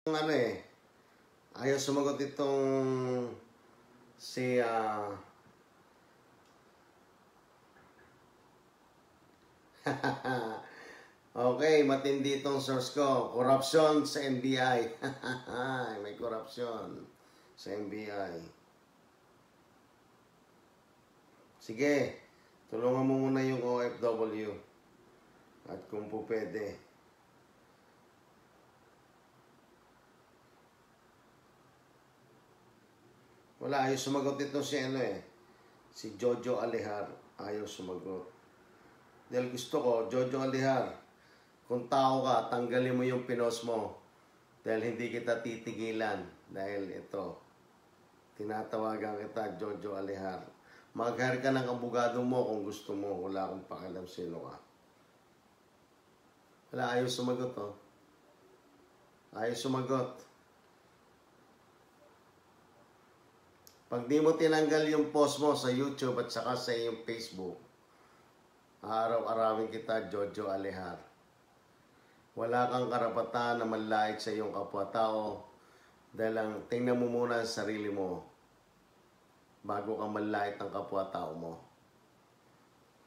Ano eh, ayaw sumagot itong si okay, matindi itong source ko. Corruption sa NBI. May corruption sa NBI. Sige, tulungan mo muna yung OFW. At kung po pwede. Wala, ayaw sumagot ito si ano eh. Si Jojo Alihar. Ayaw sumagot. Dahil gusto ko, Jojo Alihar, kung tao ka, tanggalin mo yung pinost mo. Dahil hindi kita titigilan. Dahil ito, tinatawagan kita, Jojo Alihar. Mag-hire ka ng abogado mo kung gusto mo. Wala akong pakialam sino ka. Wala, ayaw sumagot oh. Ayaw sumagot. Pag di mo tinanggal yung post mo sa YouTube at saka sa iyong Facebook, araw-arawin kita, Jojo Alihar. Wala kang karapatan na manlait sa iyong kapwa-tao dahil lang tingnan mo muna ang sarili mo bago ka manlait ng kapwa-tao mo.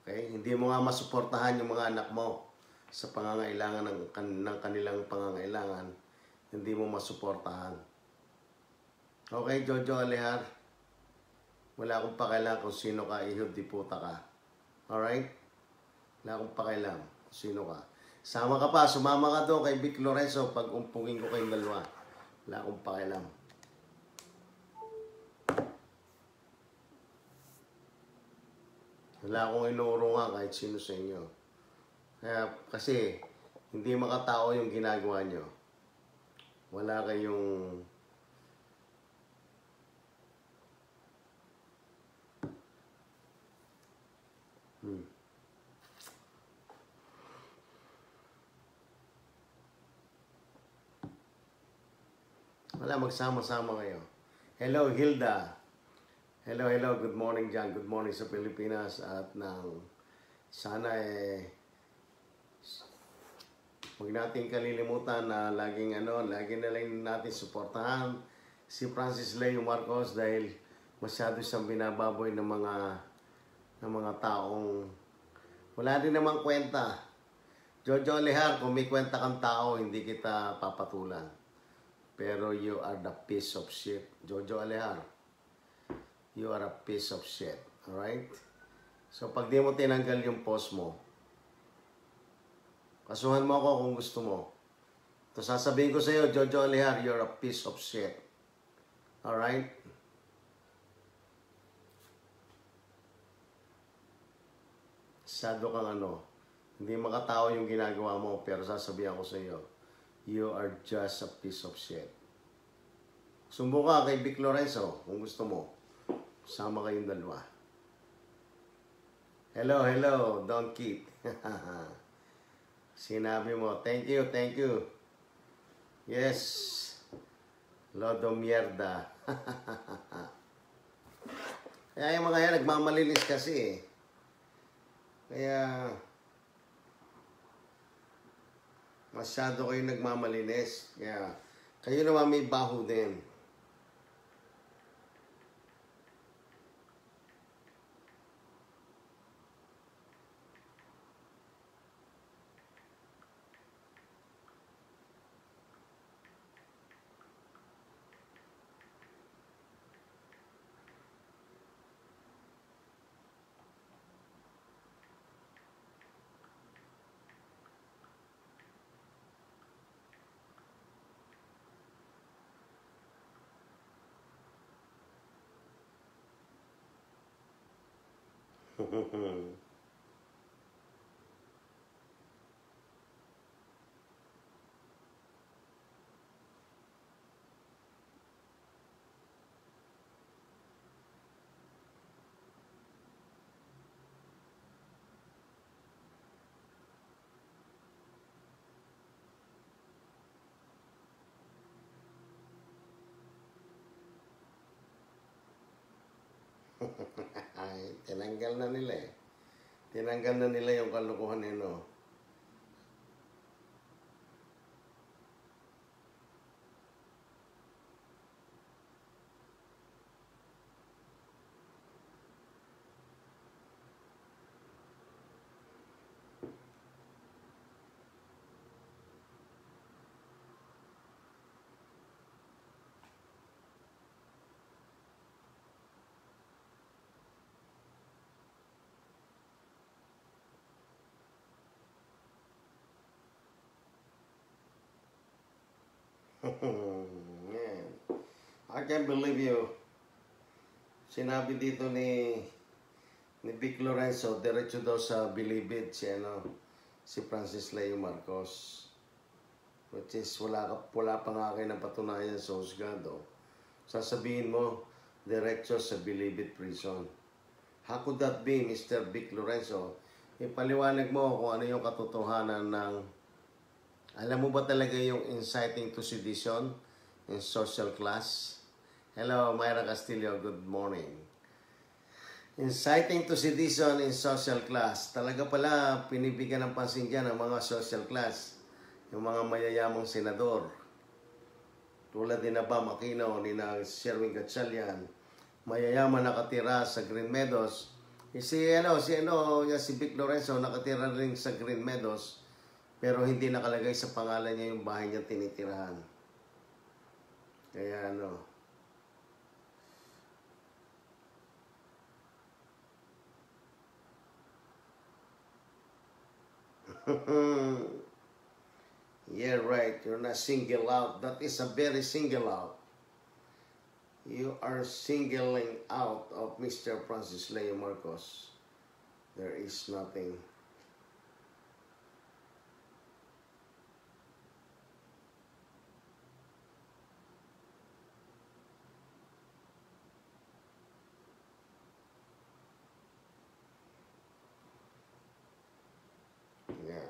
Okay? Hindi mo nga masuportahan yung mga anak mo sa pangangailangan ng kanilang pangangailangan. Hindi mo masuportahan. Okay, Jojo Alihar? Wala akong pakialam kung sino ka, ihod di puta ka. Alright? Wala akong pakialam kung sino ka. Sama ka pa, sumama ka doon kay Vic Lorenzo pag umpungin ko kayong dalawa. Wala akong pakialam. Wala akong inuuro nga kahit sino sa inyo. Kaya, kasi, hindi makatao yung ginagawa nyo. Wala kayong... Wala, magsama-sama kayo. Hello, Hilda. Hello, hello. Good morning dyan. Good morning sa Pilipinas. At sana huwag natin kalilimutan na lagi na lang natin suportahan si Francis Leo Marcos dahil masyado siyang binababoy ng mga taong wala din namang kwenta. Jojo Alihar, kung may kwenta kang tao, hindi kita papatulan. Pero you are the piece of shit. Jojo Alihar, you are a piece of shit. Alright? So, pag di mo tinanggal yung post mo, kasuhan mo ako kung gusto mo. So, sasabihin ko sa iyo, Jojo Alihar, you're a piece of shit. Alright? Sado kang hindi makatao yung ginagawa mo, pero sasabihin ko sa iyo, you are just a piece of shit. Sumbo ka kay Vic Lorenzo kung gusto mo. Sama kayong dalawa. Hello, hello, Don Keith. Sinabi mo, thank you, thank you. Yes, Lodo Mierda. Kaya yung mga yan, nagmamalinis kasi eh. Kaya, masyado kayo nagmamalinis. Kaya, kayo naman may baho din. Ay, tinanggal na nila eh. Tinanggal na nila yung kalokohan nino. Yan. I can't believe you. Sinabi dito ni Vic Lorenzo, diretso daw sa Bilibid si Francis Leo Marcos. Which is wala pa nga kayo ng patunayan sa husgado. Sasabihin mo, diretso sa Bilibid prison. How could that be, Mr. Vic Lorenzo? Ipaliwanag mo kung ano yung katotohanan ng... Alam mo ba talaga yung inciting to sedition in social class? Hello, Myra Castillo. Good morning. Inciting to sedition in social class. Talaga pala, pinibigyan ng pansin dyan ang mga social class. Yung mga mayayamang senador. Tulad ni Bam Aquino, ni Sherwin Gatchalian. Mayayaman nakatira sa Green Meadows. Si Vic Lorenzo nakatira rin sa Green Meadows. Pero hindi nakalagay sa pangalan niya yung bahay niya tinitirahan. Kaya yeah, right. You're not single out. That is a very single out. You are singling out of Mr. Francis Leo Marcos. There is nothing. Yeah.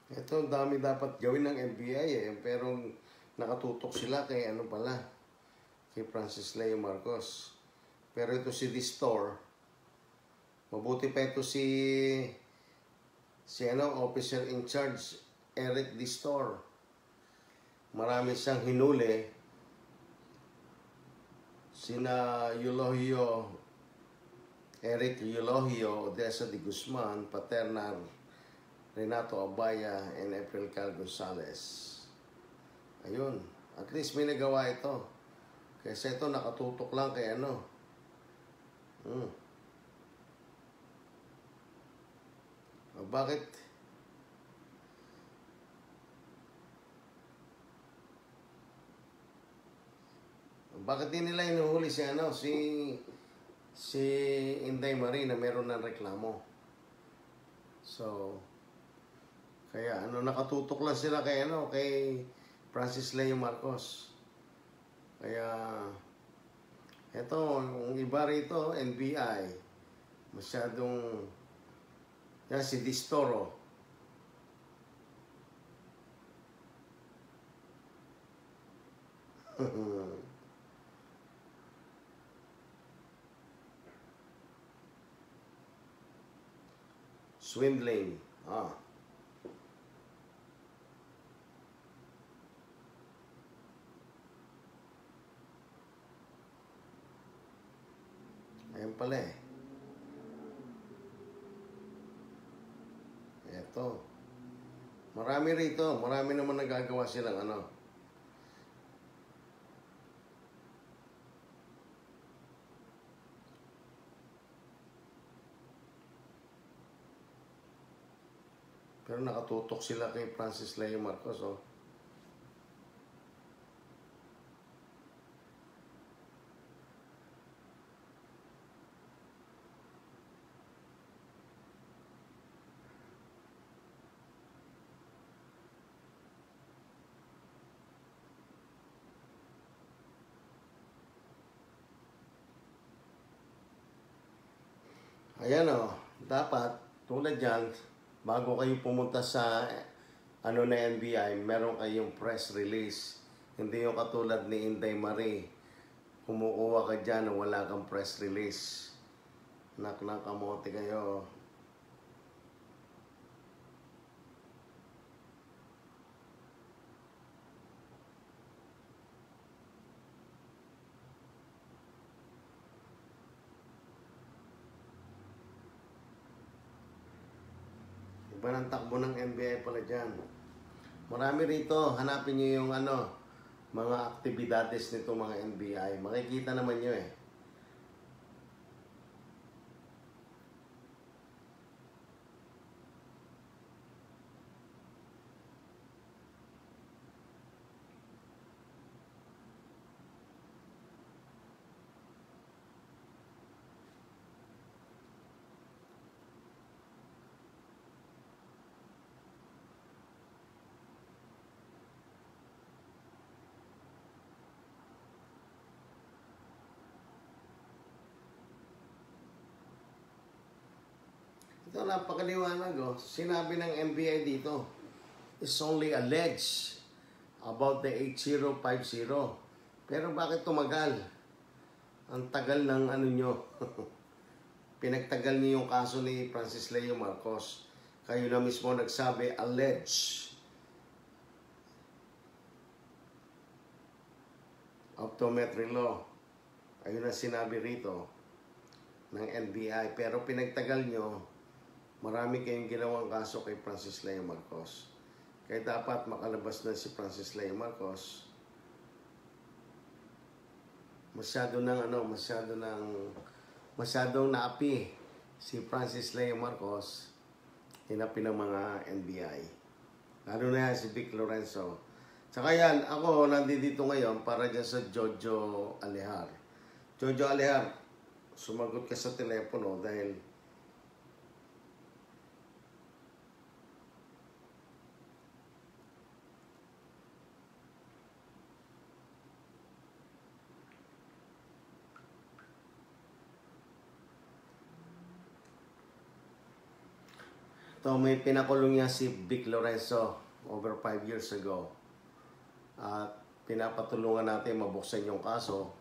Ito, ang dami dapat gawin ng NBI pero nakatutok sila kay kay Francis Leo Marcos. Pero ito si Distor, mabuti pa ito si officer in charge, Eric Distor. Marami siyang hinuli. Sina Eric Eulogio, Odessa de Guzman, Paternar, Renato Abaya, and April Cal Gonzalez. Ayun. At least may nagawa ito. Kasi ito nakatutok lang kay Bakit? Bakit din nila inuhuli si Inday Marie na meron ng reklamo? So, kaya nakatutok lang sila kay Francis Leo Marcos. Kaya eto, yung iba rito, NBI. Masyadong yan si Distoro. Swindling. Ayan pala Eto. Marami rito. Marami naman nagagawa silang Pero nakatutok sila kay Francis Leo Marcos, Ayan o, dapat tulad yan, bago kayo pumunta sa na NBI, meron kayong press release. Hindi yung katulad ni Inday Marie. Kumukuha ka dyan na wala kang press release. Nak kamote kayo. Iba ng takbo ng NBI pala dyan. Marami rito. Hanapin nyo yung mga aktibidades nito mga NBI. Makikita naman nyo eh. Ito, napakaliwanag oh. Sinabi ng NBI dito, it's only alleged about the 8050. Pero bakit tumagal? Ang tagal ng nyo. Pinagtagal niyo yung kaso ni Francis Leo Marcos. Kayo na mismo nagsabi, alleged. Optometry law. Ayun ang sinabi rito ng NBI. Pero pinagtagal nyo, marami kayong ginawang kaso kay Francis Leo Marcos. Kaya dapat makalabas na si Francis Leo Marcos. Masyadong naapi si Francis Leo Marcos, hinapi ng mga NBI. Lalo na yan si Vic Lorenzo. Tsaka yan, ako nandito ngayon para dyan sa Jojo Alehar. Jojo Alehar, sumagot ka sa telepono dahil may pinakulong niya si Vic Lorenzo over 5 years ago. At pinapatulungan natin mabuksan yung kaso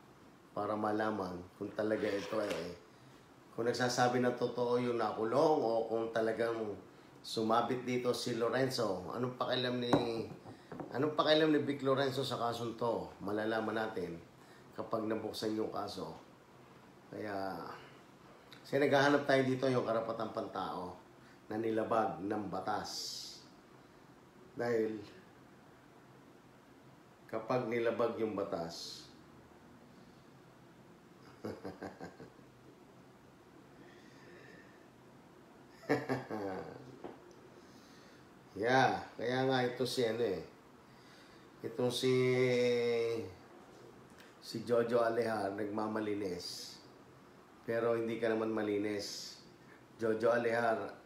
para malaman kung talaga ito kung nagsasabi na totoo yung nakulong o kung talagang sumabit dito si Lorenzo. Anong pakialam ni Vic Lorenzo sa kasong to? Malalaman natin kapag nabuksan yung kaso. Kaya naghahanap tayo dito yung karapatang pantao na nilabag ng batas. Dahil kapag nilabag yung batas, kaya nga ito itong si Jojo Alehar nagmamalinis. Pero hindi ka naman malinis. Jojo Alehar,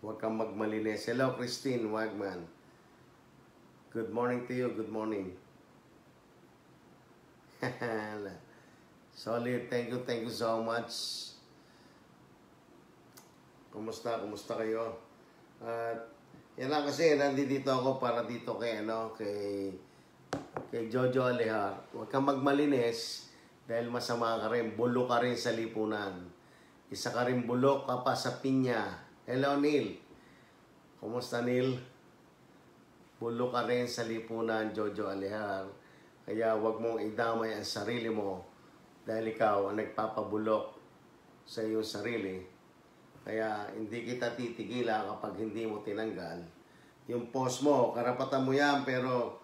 huwag kang magmalinis. Hello, Christine Wagman. Good morning to you. Good morning. Solid. Thank you so much. Kumusta kayo? At yan lang kasi nandito ako para dito kay Jojo Alehar. Huwag kang magmalinis dahil masama ka rin. Bulok ka rin sa lipunan. Isa ka rin bulok ka pa sa pinya. Hello, Neil. Kumusta, Neil? Bulok ka rin sa lipunan, Jojo Alehar. Kaya huwag mong idamay ang sarili mo dahil ikaw ang nagpapabulok sa iyong sarili. Kaya hindi kita titigilan kapag hindi mo tinanggal. Yung post mo, karapatan mo yan, pero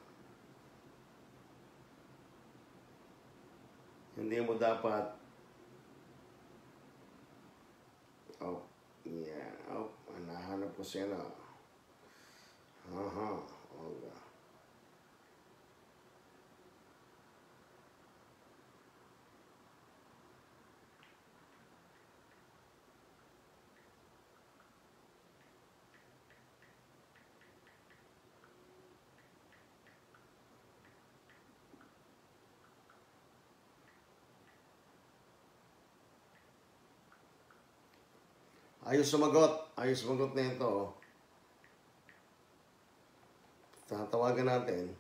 hindi mo dapat nahanap ko siya na. Okay. Ayos sumagot. Ayos sumagot na ito. Tatawagan natin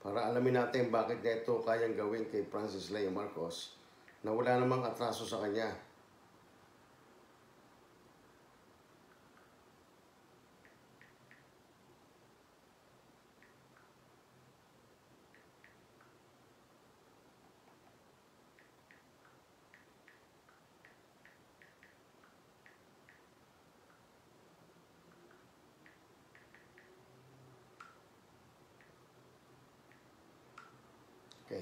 para alamin natin bakit na ito kayang gawin kay Francis Leo Marcos na wala namang atraso sa kanya. Okay.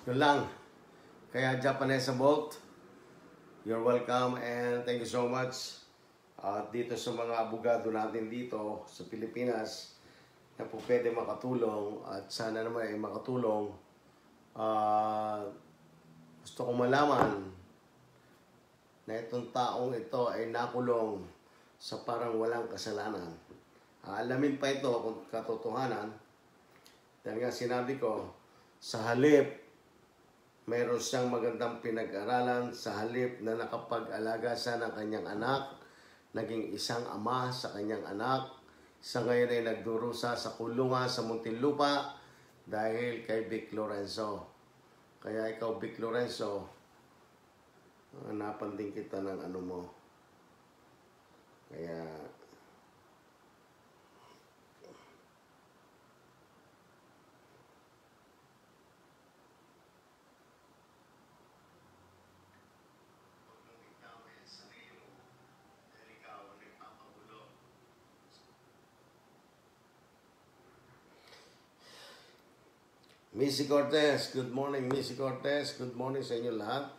Yun lang. Kaya Japanese Bolt, you're welcome and thank you so much. At dito sa mga abogado natin dito sa Pilipinas na po pwede makatulong at sana naman ay makatulong. Gusto kong malaman na itong taong ito ay nakulong sa parang walang kasalanan. Alamin pa ito kung katotohanan. Dahil nga sinabi ko, sa halip, mayroon siyang magandang pinag-aralan, sa halip na nakapag-alaga siya ng kanyang anak, naging isang ama sa kanyang anak, sa ngayon ay nagdurusa sa kulungan sa Muntinlupa dahil kay Vic Lorenzo. Kaya ikaw, Vic Lorenzo, hanapan din kita ng ano mo. Kaya Missy Cortez, good morning Missy Cortez, good morning sa inyo lahat.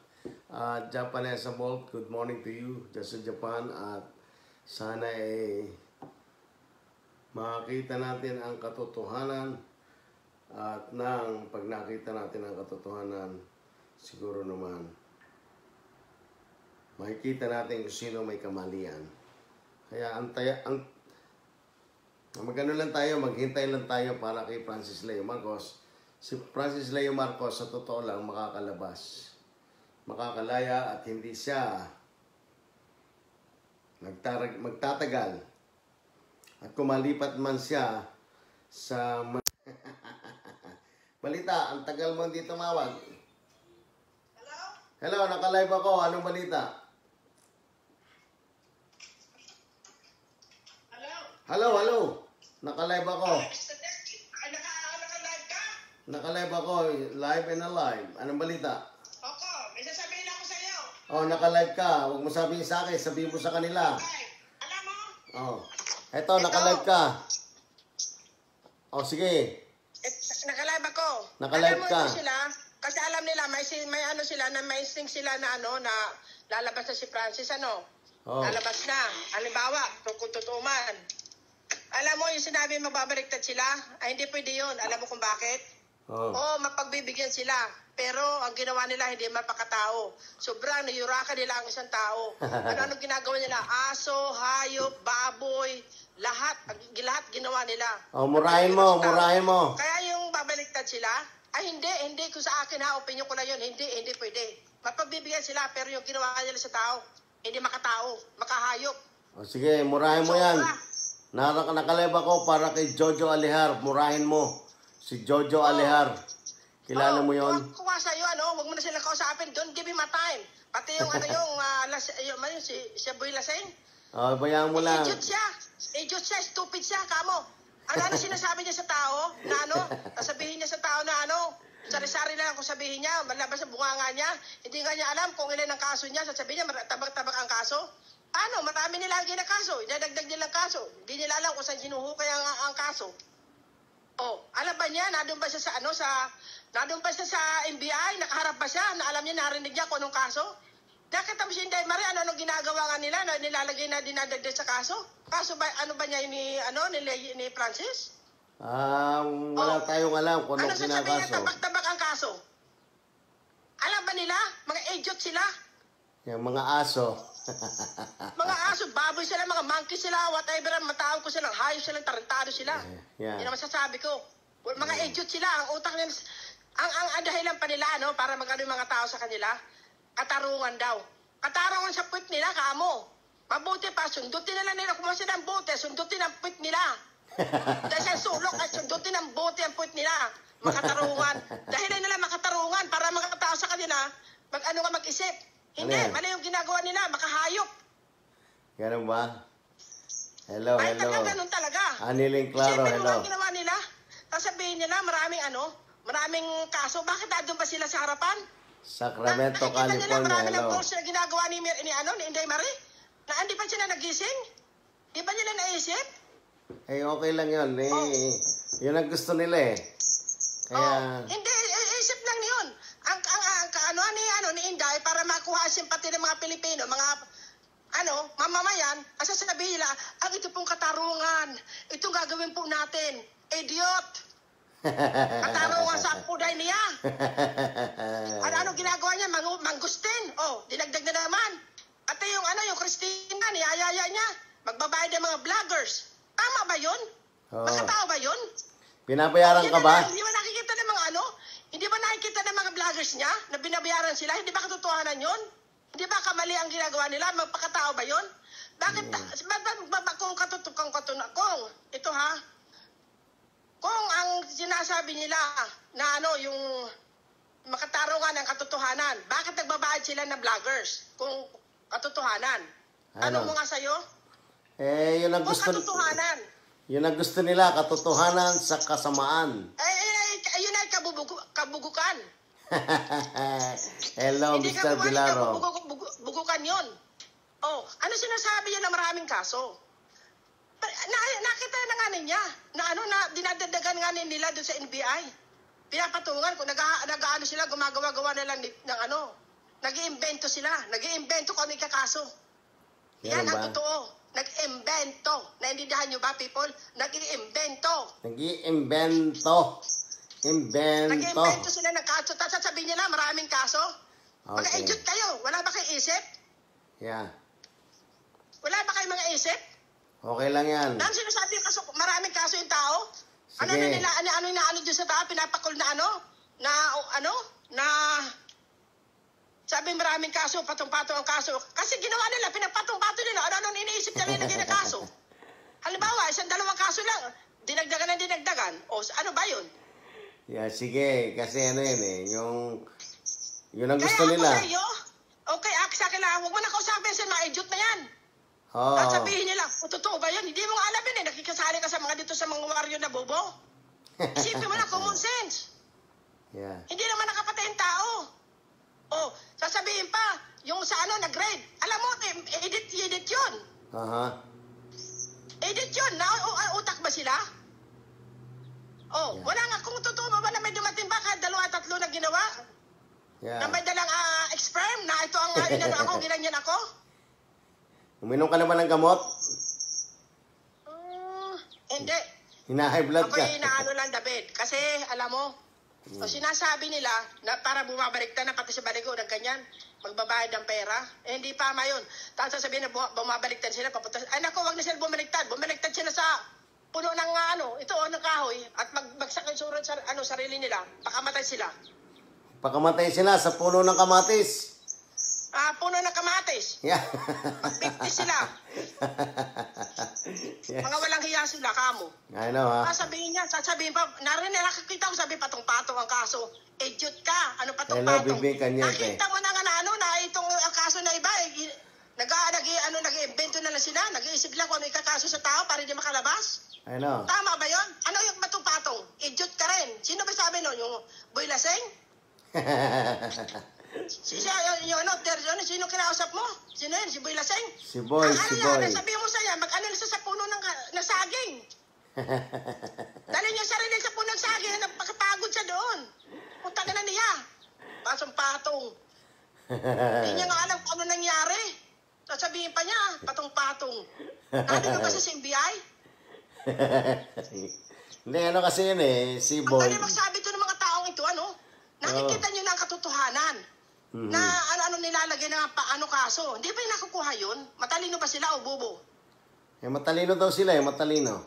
Japanese Bolt, good morning to you dyan sa Japan at sana makakita natin ang katotohanan at nang pag nakita natin ang katotohanan siguro naman makikita natin kung sino may kamalian. Kaya magano lang tayo, maghintay lang tayo para kay Francis Leo Marcos. Si Francis Leo Marcos sa totoo lang makakalabas, makakalaya at hindi siya magtatagal. At kumalipat man siya sa balita, ang tagal mo dito tumawag. Hello? Hello, naka-live ako. Anong balita? Hello? Hello. Naka-live ako. Naka-live ka? Naka-live ako. Live and alive. Anong balita? Opo, may sasabihin ako sa iyo. Oh, naka-live ka. Huwag mo sabihin sa akin. Sabihin mo sa kanila. Okay. Alam mo? Oh. Eto, naka-live ka. Oh, sige. Naka-live ako. Naka-live alam mo ka. ito sila, kasi alam nila, may ano sila, na may sing sila na ano, na lalabas na si Francis, ano? Oh. Lalabas na. Halimbawa, kung totoo man. Alam mo, yung sinabi magbabaliktad sila, ay hindi pwede yun. Alam mo kung bakit? Oh. Oo, mapagbibigyan sila. Pero ang ginawa nila, hindi mapakatao. Sobrang nayurakan nila ang isang tao. Ano ginagawa nila? Aso, hayop, baboy, lahat ginawa nila. Oh, murahin mo. Kaya yung babaliktad sila, ay hindi ko sa akin ha, opinion ko lang yun, hindi pwede. Mapagbibigyan sila, pero yung ginawa nila sa tao, hindi makatao, makahayop. Oh, sige, murahin mo yan. Nakalive ako para kay Jojo Alihar. Murahin mo. Si Jojo Alihar. Kilala mo yon? Kuha sa'yo, ano, huwag mo na silang kausapin. Don't give him a time. Pati yung, si Boy Laseng. Oh, bayaan mo lang. Idiot siya, stupid siya, kamo. Ano sinasabi niya sa tao, na ano, sasabihin niya sa tao na ano, sari-sari na lang kung sabihin niya, malabas ang bunganga niya, hindi nga niya alam kung ilan ang kaso niya, sasabihin niya, tabak-tabak ang kaso. Ano, marami nila ang ginakaso, idadagdag nilang kaso, hindi nila alam kung saan sinuhukay ang kaso. Oh, alam ba niya, nandun ba siya sa NBI, nakaharap ba siya, na alam niya, narinig niya kung anong kaso? Nakita mo si Inday Marie, ano ginagawa nga nila, na nilalagay na dinadagdag sa kaso? Kaso ba, ano ba niya ni Francis? Wala tayong alam kung anong ano sasabihin niya, kinakaso. tabak-tabak ang kaso? Alam ba nila? Mga idiot sila? Yung mga aso. Mga aso, baboy sila, mga monkey sila, whatever, matawag ko silang hayop silang, tarantado sila. Yeah. Yan ang masasabi ko. Mga idiot sila, ang utak nila, ang dahilan pa nila, ano, para magano yung mga tao sa kanila, katarungan daw. Katarungan sa puwit nila, kamo. Mabuti pa, sundutin nila kung sila ang bote, sundutin ang puwit nila. Dahil sa sulok, ay sundutin ang bote ang puwit nila. Makatarungan. Dahil nila makatarungan para makatao sa kanila, mag-isip. Hindi, Ano yan? mali yung ginagawa nila, makahayop. Ganun ba? Hello, Ay, hello. ganun talaga. Aniling Claro, Isipin mo hello. ang ginawa nila. Sasabihin nila, maraming kaso. Bakit doon ba sila sa harapan? Sacramento, Nakikita nila California, marami ng hello. post na ginagawa ni Inday Marie? Na hindi pa sila nagising? Di ba nila naisip? Eh, okay lang yun. Eh, yun ang gusto nila eh. Kaya, Hindi, isip lang yun. Ni Inday, para makuha ang simpati ng mga Pilipino, mga mamamayan, ang sasabihin nila, ang ito pong katarungan, itong gagawin po natin. Idiot! Katarungan sa puday niya. Ano ginagawa niya? Mangustin. Dinagdag na naman. At yung Christina, niyayaya niya. Magbabayad ng mga vloggers. Tama ba yun? Oo. Makatao ba yun? pinabayaran ka ba? Hindi ba nakikita ng mga Hindi ba nakikita ng mga vloggers niya na binabayaran sila? Hindi ba katotohanan yun? Hindi ba kamali ang ginagawa nila? Magpakatao ba yun? Bakit? Kung ang sinasabi nila na yung makatarungan ng katotohanan, bakit nagbabayad sila ng vloggers kung katotohanan? Ano mo nga sa'yo? Eh, yun ang Kung gusto, katotohanan, yun ang gusto nila, katotohanan sa kasamaan. ayun ay kabugukan. Hello, Hindi Mr. Vilaro. bugukan yun. Ano sinasabi niya na maraming kaso? Nakita na nga niya na dinadagdagan nga nila doon sa NBI. Pinapatungan kung nag-aano sila, gumagawa na lang ng nag-iimbento sila. Nag-iimbento kung ano ikakaso. Yan Ganun ba? ang totoo. Nag-iimbento. Naintindihan niyo ba, people? Nag-iimbento. Nag-iimbento. Invento. Nag-iimbento sila ng kaso. Tapos sasabihin nila, maraming kaso. Okay. Mag-edute kayo. Wala ba kayong isip? Yeah. Wala ba kayong mga isip? Okay lang yan. Dahil sinasabi yung kaso, maraming kaso yung tao. Ano Sige. na nila, ano dyan sa tao, pinapakul na sabi maraming kaso, patong-patong ang kaso. Kasi ginawa nila, pinapatong-patong nila, ano iniisip nila ilagay na kaso. Halimbawa, 1-2 kaso lang, dinagdagan. Ano ba yun? Yeah, sige. Kasi ano yun eh. Yun ang gusto Kaya nila. ako sa'yo, sa akin lang, huwag mo na kausapin sa mga idiot na yan. Oo. At sabihin nila, totoo ba yun? Hindi mo nga alam yun eh. Nakikasali ka sa mga dito sa mga warrior na bobo. Isipin mo na, common sense. Yeah. Hindi naman nakapatay ang tao. Sasabihin pa, yung sa nag-grade. Alam mo, edit yun. Aha. Edit yun. Utak ba sila? Yeah. Wala nga. Kung totoo ba na may dumating ba kahit 2-3 na ginawa? Yeah. Na may dalang sperm na ito ang ginanyan ako? Uminom ka naman ng gamot? Hindi. Hina-high blood ka? Ako'y inaano lang, David. Kasi, alam mo, sinasabi nila na para bumabaliktad na pati sa baligo ng ganyan, magbabayad ng pera. Hindi pa yun. Tapos sasabihin na bumabaliktad sila, papunta. Ay naku, wag na sila bumaliktad. Bumaliktad sila sa puno ng ng kahoy at magbagsak yung surat sa sarili nila. Pakamatay sila. Pakamatay sila sa puno ng kamatis. Puno ng kamatis. Yeah. Magbigtis sila. Yes. Mga walang hiya sila, kamo. I know, ha? Sasabihin pa, nakakita ko sabi patong-patong ang kaso. Idiot ka, ano Hello, patong-patong? Bibi Kanyete. Nakita mo na nga na itong ang kaso na iba, nag-iimbento na lang sila, nag-iisip lang kung ano ikakaso sa tao para hindi makalabas. I know. Tama ba yon? Ano yung patong-patong? Idiot ka rin. Sino ba sabi nun? Yung Boy Laseng? Sino kinausap mo? Sino yun? Si Boy Laseng? Si Boy. Sabihin mo sa'yo, mag-ano sa puno ng saging. Dali niya sarili sa puno ng saging, napakapagod siya doon. Punta ka na niya. Pasong-patong. Hindi niya nga alam kung ano nangyari. Sasabihin pa niya, patong-patong. Nandun ba sa NBI? Hindi, ano kasi yun eh, si Ang Boy. galing magsabi to ng mga taong ito, nakikita niyo na ang katotohanan. Na ano nilalagay na kaso. Hindi ba yung nakukuha yun? Matalino ba sila o bobo? Eh, matalino daw sila eh, matalino.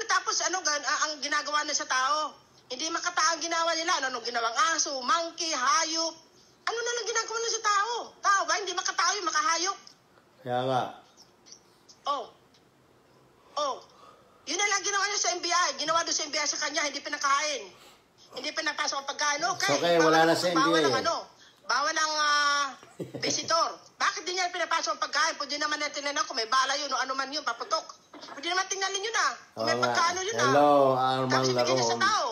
Tapos ang ginagawa nila sa tao? Hindi makataang ginawa nila. Ano ginawang aso, monkey, hayop? Ano ano na lang ginagawa na sa tao? Tao ba? Hindi makatao yung makahayop. Kaya nga. Oh. Oh. Yun na lang ginawa niya sa NBI. Ginawa doon sa NBI sa kanya, hindi pinakain. Hindi pinapasok ang pagkain. Okay, wala na sa bawal NBI. ang ano. Bawal ang visitor. Bakit di niya pinapasok ang pagkain? Pwede naman natin na kung may bala yun o ano man yun, paputok. Pwede naman tingnan yun kung may pagkaano yun Hello, Arman Tapos ibigay niya sa Laron. tao.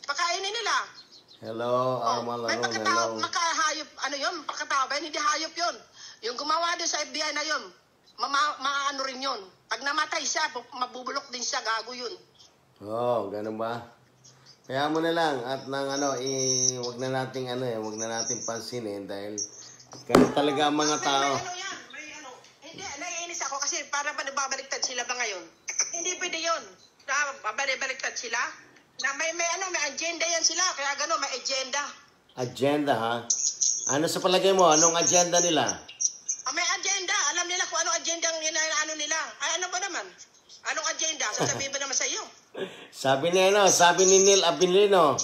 Pakainin nila. Hello, Arman May Laron. pagkatao, Hello. makahayop, ano yun, pagkatao ba yun? Hindi hayop yun. Yung gumawa doon sa FBI na yun, maano rin yun. Pag namatay siya, mabubulok din siya, gago yun. Ganun ba? Kaya mo na lang at nang wag na nating wag na nating pansinin dahil ganun talaga ang mga tao. May ano. Hindi, naiinis ako kasi para ba nagbabaliktad sila ba ngayon? Hindi pwede yun. Babaliktad sila. Na may agenda yan sila. Kaya gano'n, may agenda. Agenda, ha? Ano sa palagay mo? Anong agenda nila? May agenda. Alam nila kung anong agenda ang ano nila. Ay, ano ba naman? Anong agenda? Sasabihin ba naman sa iyo? Sabi ni Neil Abinino,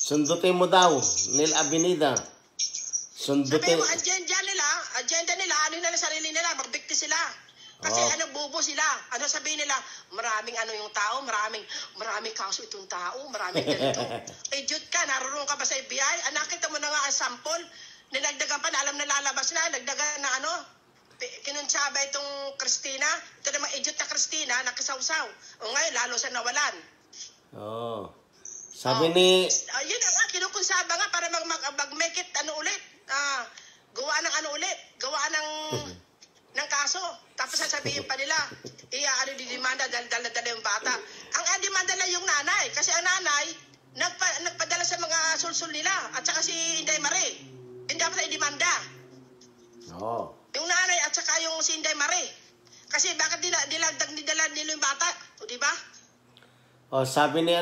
sundutin mo daw, Neil Abinida. Sabihin Sundutin. mo, agenda nila, ano nila sarili nila, magbikti sila. Kasi bubo sila. Ano sabihin nila, maraming yung tao, maraming kaso itong tao, maraming ganito. Idiot ka, naroon ka ba sa FBI? Nakita mo na nga ang sample, nilagdagan pa na alam na lalabas na, nagdagan na kinuntsaba itong Christina. Ito naman idiot na Christina, nakasawsaw. O ngayon, lalo sa nawalan. Sabi ni... Yun nga, kinukunsaba nga para mag-make it ulit. Gawa ng ulit. Gawa ng kaso. Tapos sasabihin pa nila, didimanda dahil dala yung bata. Ang demanda lang yung nanay. Kasi ang nanay, nagpadala sa mga sulsul nila. At saka si Inday Mare. Hindi dapat i-demanda. Yung nanay at saka yung si Inday Mare. Kasi bakit nila yung bata? O diba? sabi ni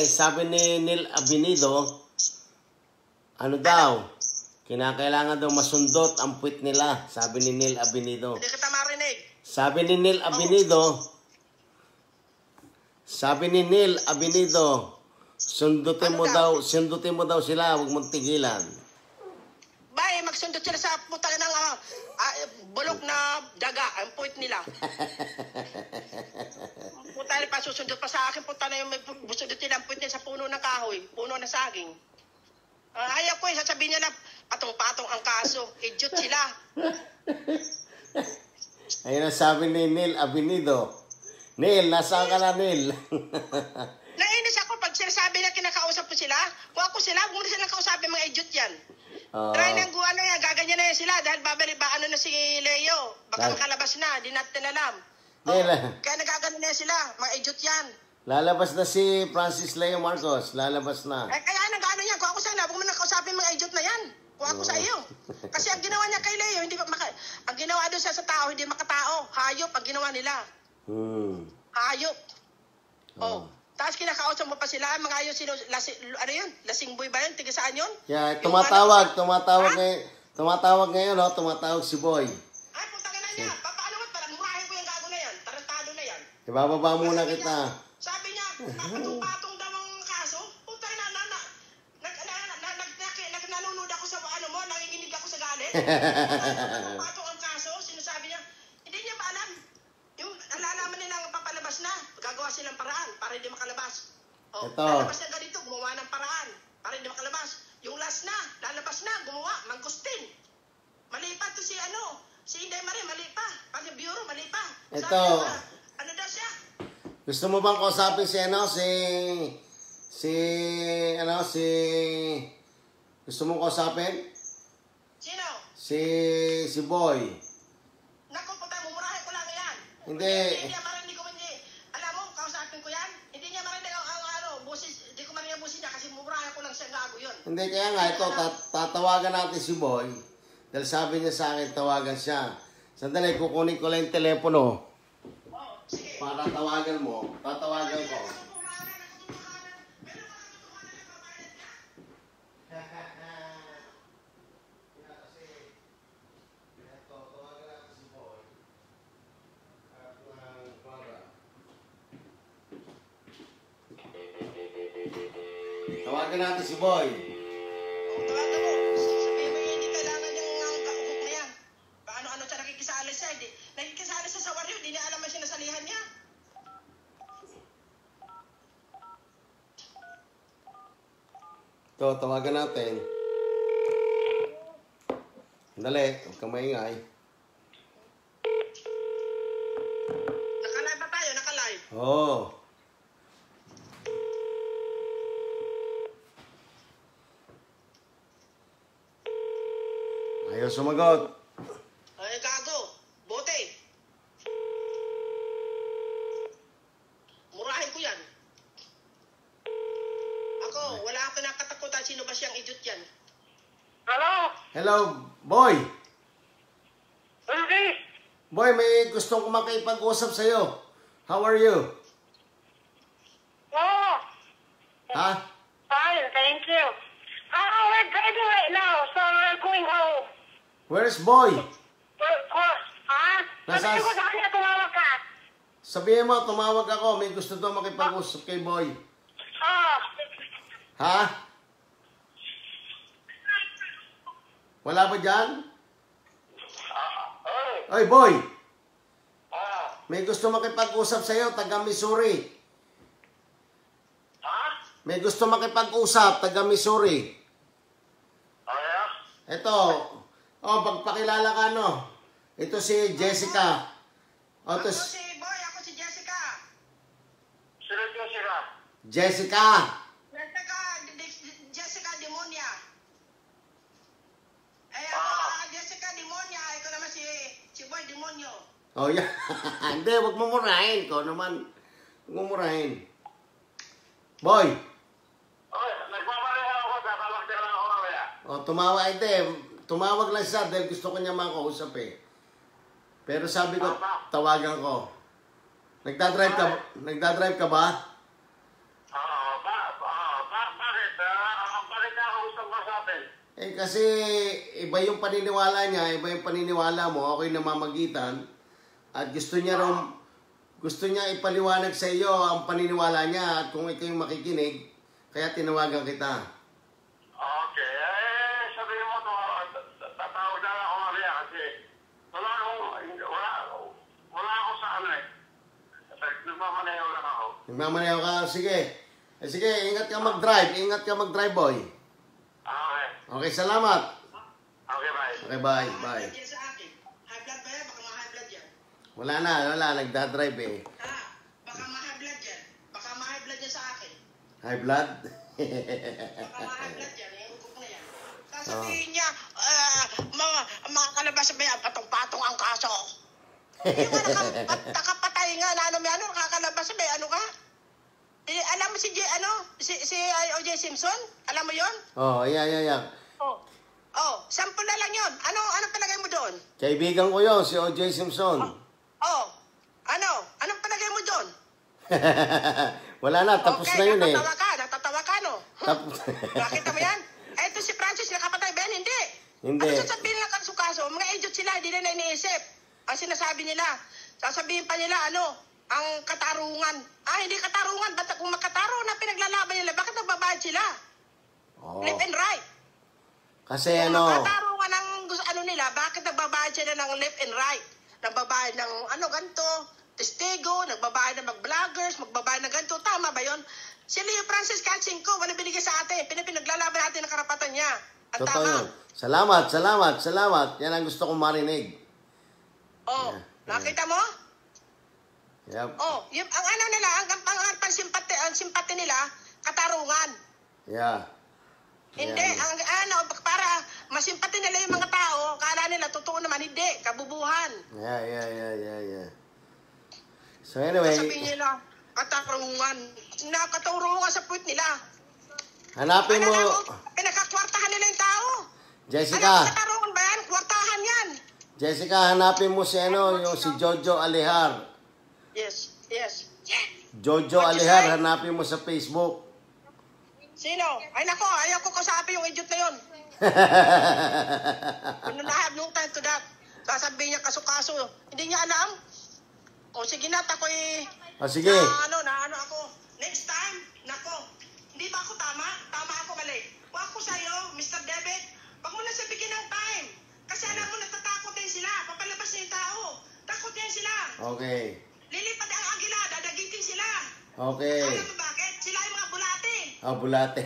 sabi ni Neil Abinido, daw, kinakailangan daw masundot ang puwit nila, sabi ni Neil Abinido. Hindi kita marinig. Sabi ni Neil Abinido, sundutin mo daw sila, huwag mong tigilan. Bay, magsundot sila sa putang ng bulok na daga, ang puwit nila. Puta na pa, susundot pa sa akin, puta na yung susundot nila ang puwit nila sa puno ng kahoy, puno ng saging. Ayaw ko sasabihin niya na patong-patong ang kaso, idiot sila. Ayun ang sabi ni Neil Abinido. Neil, nasaan ka na, Neil? Nainis ako pag sinasabi na kinakausap ko sila, kung ako sila, huwag mo na silang kausapin, mga idiot yan. Try nang gaganyan na yan sila dahil na si Leo. Baka makalabas na, di natin alam. Kaya nagagano na yan sila, mga idiot yan. Lalabas na si Francis Leo Marcos, lalabas na. Kaya nagano yan, kung ako sana, huwag mo na kausapin mga idiot na yan. Kung ako sa iyo. Kasi ang ginawa niya kay Leo, ang ginawa doon sa tao, hindi makatao. Hayop ang ginawa nila. Hayop. Tapos kinakausap mo pa sila, mga ayos, lasing boy ba yun? Tiga saan yun? Yeah, tumatawag ngayon, tumatawag si Boy. Ay, punta ka na niya. Paano mo? Parang murahin ko yung gago na yan. Tarantado na yan. Ibababa muna kita. Sabi niya, papatong-patong daw ang kaso. Punta na, nanonood ako sa mo, nanginginig ako sa galit. Papatong ang kaso, sinasabi niya, hindi niya ba alam? Yung alalaman nilang papalabas na, gagawa silang paraan para hindi makalabas. Lalabas na ganito, gumawa ng paraan para hindi makalabas. Yung last na, lalabas na, gumawa, manggustin. Mali pa to si Inday Mare, mali pa. Pag bureau, mali pa. Ito. Ano daw siya? Gusto mo bang kausapin gusto mo kausapin? Sino? Si Boy. Naku, puta, mumurahin ko lang yan. Hindi. Hindi niya marinig ko, alam mo, kausapin ko yan. Hindi niya marinig ang busis, hindi ko marinig ang busis niya kasi mumurahin ko lang siya gago yun. Hindi, kaya nga ito, tatawagan natin si Boy. Dahil sabi niya sa akin, tawagan siya. Sandali, kukunin ko lang yung telepono. Sige. Para tawagan mo, tatawagan ko. Tawagan natin si Boy. Tawagan mo. Sabihin mo yun, Ito, tawagan natin. Dali, huwag kang maingay. Naka-live ba tayo? Naka-live? Oo. Ayaw sumagot. Ay, gago. Bote. Murahin ko yan. Ako, wala akong nakatakutan. Sino ba siyang idiot yan? Hello? Hello, boy. Okay. Boy, may gustong makipag-usap sa'yo. How are you? Oh, Ha? fine. Thank you. We're driving right now, so we're going home. Where's boy? Sabi ko sa kanya, tumawag ka. Sabihin mo, tumawag ako. May gusto daw makipag-usap kay boy. Oh. Ha? Wala ba dyan? Oy, boy. May gusto makipag-usap sa'yo, taga Missouri. May gusto makipag-usap, taga Missouri. Ito. Oh, pagpakilala ka, no? Ito si Jessica. Oh, Ako ito si Boy, ako si Jessica. Sino Jessica? Jessica. Jessica Demonia. Ako, Jessica Demonia. Ikaw naman si Boy Demonyo. Oh, yeah. Hindi, wag mo murahin. Ikaw naman. Wag mo murahin. Boy. Oy, nagpapareha ako, tatawag ka lang ako mamaya. Oh, tumawag lang siya dahil gusto ko niya makausap eh. Pero sabi ko, tawagan ko. Nagdadrive ka ba? Bakit? Bakit niya ako gustong kausapin? Eh kasi iba yung paniniwala niya, iba yung paniniwala mo, ako'y namamagitan. At gusto niya ipaliwanag sa iyo ang paniniwala niya at kung ikaw yung makikinig, kaya tinawagan kita. Okay, sabihin mo to, tatawag na lang ako mamaya kasi wala ako sa ano eh. Nagmamaneho lang ako. Nagmamaneho ka, sige. Eh, sige, ingat ka mag-drive, boy. Okay. Okay, salamat. Okay, bye. Okay, bye. High blood yan sa akin. High blood ba yan? Baka ma-high blood yan. Wala, nagdadrive eh. Baka ma-high blood yan. Baka ma-high blood yan sa akin. High blood? Baka ma-high blood yan. Yung ukok na yan. Sasabihin niya, mga kalabas ba yan? Patong-patong ang kaso. Yung nakapatay nga na nakakalabas ba ano ka? Alam mo si O.J. Simpson? Alam mo yon? Oh, yeah. Oh, sample na lang yon. Ano palagay mo doon? Kaibigan ko yun, si O.J. Simpson. Anong palagay mo doon? Wala na, tapos okay, na yun eh. Natatawa ka, no? Nakita mo yan? Ito si Francis, nakapatay ba yan? Hindi. Hindi. Ano sasabihin nila kaso? Mga idiot sila, hindi nila iniisip. Ang sinasabi nila, sasabihin pa nila, ang katarungan. Hindi katarungan. Ba't kung magkatarungan na pinaglalaban nila, bakit nagbabayad sila? Oh. Left and right. Kasi Kung magkatarungan ang nila, bakit nagbabayad sila ng left and right? Nagbabayad ng ganito, testigo, nagbabayad ng mag-vloggers, magbabayad ng ganito. Tama ba yun? Si Leo Francis Katsinko, wala binigay sa atin. Pinaglalaban natin ang karapatan niya. Ang totoo tama. yun. Salamat. Yan ang gusto kong marinig. Oh, nakita mo? Yep. Oh, yung ang nila, ang simpati nila, katarungan. Yeah. Hindi, para masimpati nila yung mga tao, kala nila totoo naman, hindi, kabubuhan. Yeah. So anyway, Sabihin nila, katarungan. Nakatarungan sa puwit nila. hanapin mo, Pinakakwartahan nila yung tao. Jessica. Katarungan ba yan? Kwartahan yan. Jessica, hanapin mo si yung si Jojo Alihar. Yes. Jojo What you Alihar, say? hanapin mo sa Facebook. Sino? Ay nako, ayaw ko kausapin yung idiot na yun. I have no time to that. Sasabihin niya kaso-kaso. Hindi niya alam. O sige na, ako'y... Sige. Na ako. Next time, nako. Hindi ba ako tama? Tama ako, mali. Kung ako sa'yo, Mr. David, wag mo na sabihin ng time. Kasi alam mo, natatakot din sila. Papalabas na yung tao. Takot yan sila. Okay. Lilipad ang agila, dadagitin sila. Okay. Alam mo bakit? Sila yung mga bulate. Bulate.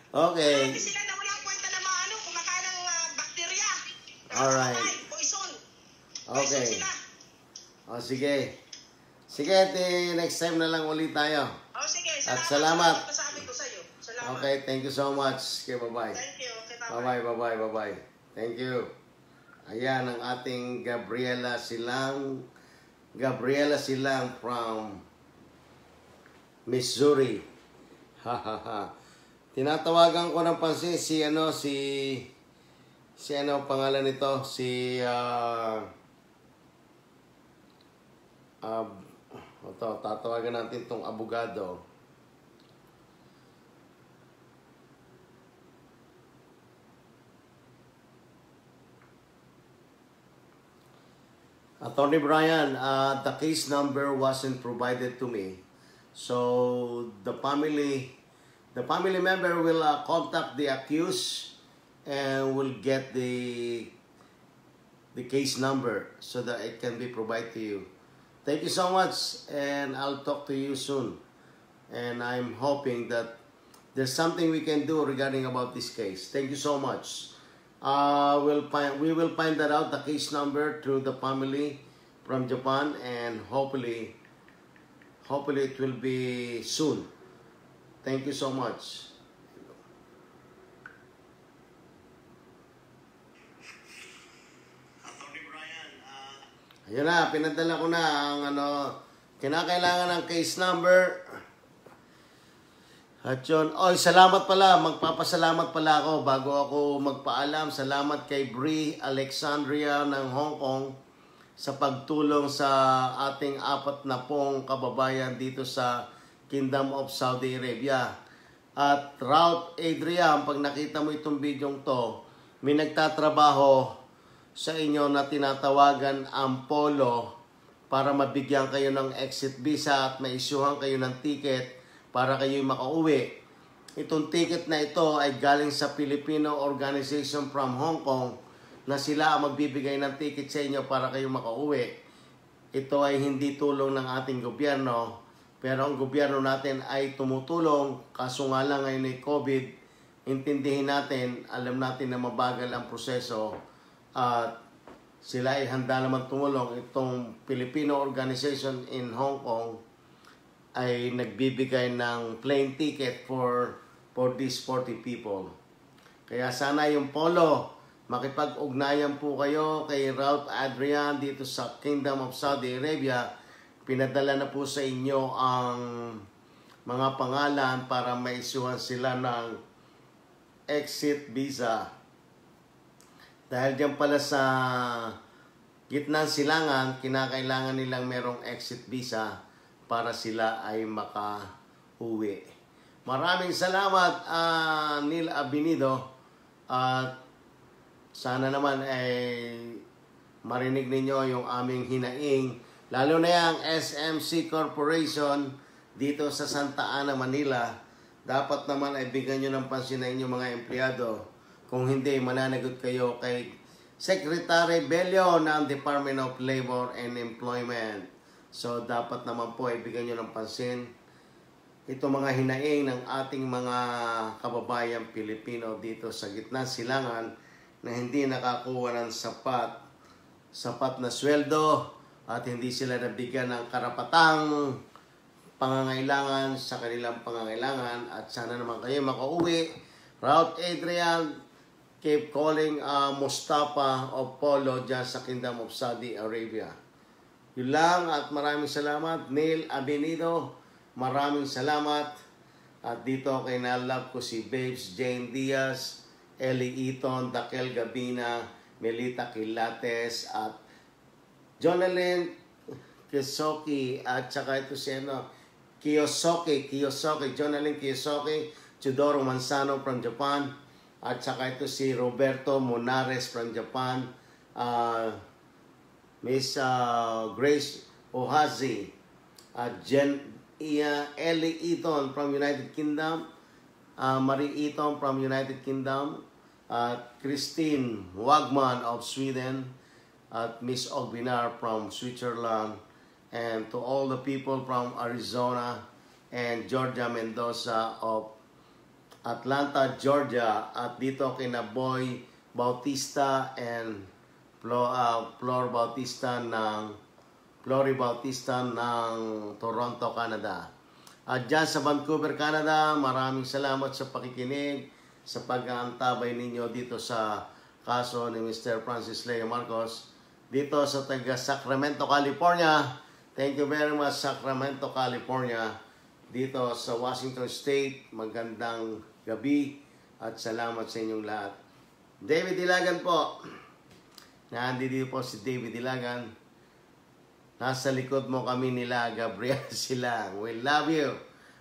Okay. Hindi sila na walang kwenta na mga kumakain ng bakterya. Alright. Poison. Okay. Poison sila. O, sige. Sige, next time na lang ulit tayo. O sige, At salamat. salamat. Sa sabi ko sa'yo. Salamat. Okay, thank you so much. Okay, bye-bye. Thank you. Okay, bye-bye. Bye-bye. Thank you. Ayan ang ating Gabriela Silang. Gabriela Silang from Missouri. Tinatawagan ko ng pansin si pangalan nito, tatawagan natin tong abogado. Attorney Brian, the case number wasn't provided to me. So the family member will contact the accused and will get the case number so that it can be provided to you. Thank you so much, and I'll talk to you soon. And I'm hoping that there's something we can do regarding about this case. Thank you so much. We will find that out, the case number, through the family from Japan, and hopefully it will be soon. Thank you so much. Attorney Brian, ayun na, pinadala ko na ang kinakailangan ng case number. At yun, salamat pala, magpapasalamat pala ako bago ako magpaalam. Salamat kay Brie Alexandria ng Hong Kong sa pagtulong sa ating 40 kababayan dito sa Kingdom of Saudi Arabia. At Route Adrian, pag nakita mo itong bidyong to, may nagtatrabaho sa inyo na tinatawagan ang Polo para mabigyan kayo ng exit visa at maisyuhan kayo ng ticket para kayo'y makauwi. Itong ticket na ito ay galing sa Filipino organization from Hong Kong na sila ang magbibigay ng ticket sa inyo para kayo makauwi. Ito ay hindi tulong ng ating gobyerno, pero ang gobyerno natin ay tumutulong. Kaso nga lang ngayon ay COVID, intindihin natin, alam natin na mabagal ang proseso at sila ay handa naman tumulong. Itong Filipino organization in Hong Kong ay nagbibigay ng plane ticket for these 40 people. Kaya sana yung Polo, makipag-ugnayan po kayo kay Route Adrian dito sa Kingdom of Saudi Arabia. Pinadala na po sa inyo ang mga pangalan para maisuhan sila ng exit visa. Dahil diyan pala sa gitnang silangan, kinakailangan nilang merong exit visa para sila ay makauwi. Maraming salamat, Neil Abinido. At sana naman ay marinig ninyo yung aming hinaing, lalo na yung SMC Corporation dito sa Santa Ana, Manila. Dapat naman ay bigyan nyo ng pansin na inyong mga empleyado. Kung hindi, mananagot kayo kay Secretary Bello ng Department of Labor and Employment. So, dapat naman po ibigyan nyo ng pansin ito mga hinaing ng ating mga kababayang Pilipino dito sa gitna silangan na hindi nakakuha ng sapat na sweldo at hindi sila nabigyan ng karapatang pangangailangan sa kanilang pangangailangan. At sana naman kayo makauwi. Route Adrian, keep calling Mustafa of Polo dyan sa Kingdom of Saudi Arabia. Yun lang at maraming salamat. Neil Abinido, maraming salamat. At dito kay nalab ko si Babes Jane Diaz, Ellie Eaton, Dakel Gabina, Melita Quilates at Jonalyn Kiyosoki at saka ito si Kiyosoki, Jonalyn Kiyosoki, Chidoro Manzano from Japan at saka ito si Roberto Monares from Japan, Miss Grace Ohazi, Ellie Eaton from United Kingdom, Marie Eaton from United Kingdom, Christine Wagman of Sweden, at Miss Ogbinar from Switzerland, and to all the people from Arizona and Georgia Mendoza of Atlanta, Georgia. At dito kina Boy Bautista and Flori Bautista ng Toronto, Canada. At dyan sa Vancouver, Canada, maraming salamat sa pakikinig, sa pag-aantabay ninyo dito sa kaso ni Mr. Francis Leo Marcos. Dito sa taga Sacramento, California, thank you very much, Sacramento, California. Dito sa Washington State, magandang gabi at salamat sa inyong lahat. David Ilagan po. Nandito po si David Ilagan. Nasa likod mo kami nila, Gabriel Silang. We love you.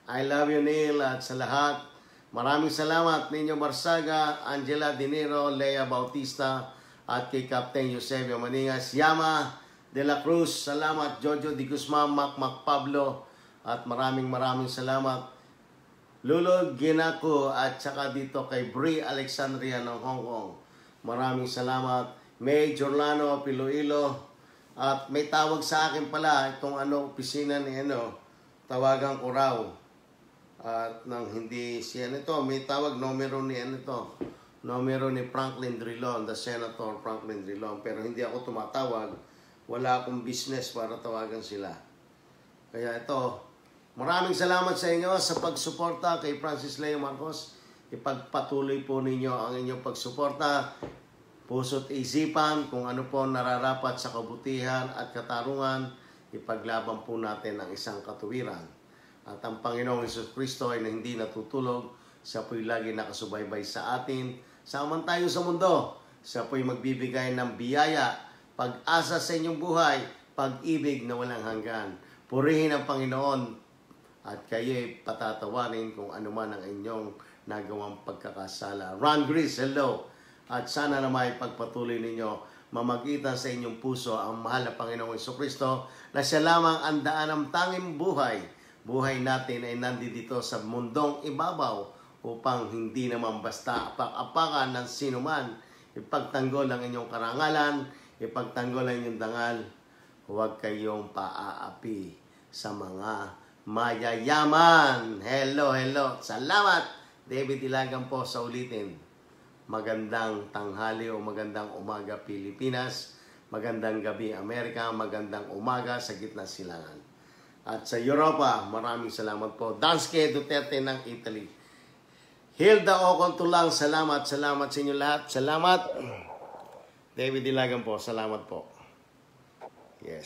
I love you, Neil. At sa lahat, maraming salamat ninyo Barsaga, Angela Dinero, Lea Bautista, at kay Captain Eusebio Maningas, Yama de la Cruz. Salamat, Jojo Di Guzman, Mac Pablo. At maraming salamat, Lulod Ginako, at saka dito kay Brie Alexandria ng Hong Kong. Maraming salamat, May Jorlano, Piloilo. At may tawag sa akin pala, itong opisina ni tawagan ko raw. At nang hindi siya nito, may tawag numero ni numero ni Franklin Drilon, the Senator Franklin Drilon. Pero hindi ako tumatawag, wala akong business para tawagan sila. Kaya ito, maraming salamat sa inyo sa pagsuporta kay Francis Leo Marcos. Ipagpatuloy po ninyo ang inyong pagsuporta. Puso't isipan kung ano po nararapat sa kabutihan at katarungan, ipaglaban po natin ang isang katuwiran. At ang Panginoong Jesucristo ay hindi natutulog, siya po'y lagi nakasubaybay sa atin. Saman tayo sa mundo, siya po'y magbibigay ng biyaya, pag-asa sa inyong buhay, pag-ibig na walang hanggan. Purihin ang Panginoon at kayo'y patatawarin kung ano man ang inyong nagawang pagkakasala. Ron Gris, hello! At sana na may pagpatuloy ninyo mamagitan sa inyong puso ang mahal na Panginoong Jesucristo na siya lamang ang daan ng tanging buhay. Buhay natin ay nandito sa mundong ibabaw upang hindi naman basta apak-apakan ng sinuman. Ipagtanggol ang inyong karangalan, ipagtanggol ang inyong dangal. Huwag kayong paaapi sa mga mayayaman. Hello. Salamat. David Ilagan po sa ulitin. Magandang tanghali o magandang umaga Pilipinas, magandang gabi Amerika, magandang umaga sa gitna silangan. At sa Europa, maraming salamat po. Danske Duterte ng Italy. Hilda Ocontulang, salamat sa inyo lahat. Salamat. David Ilagan po, salamat po. Yes.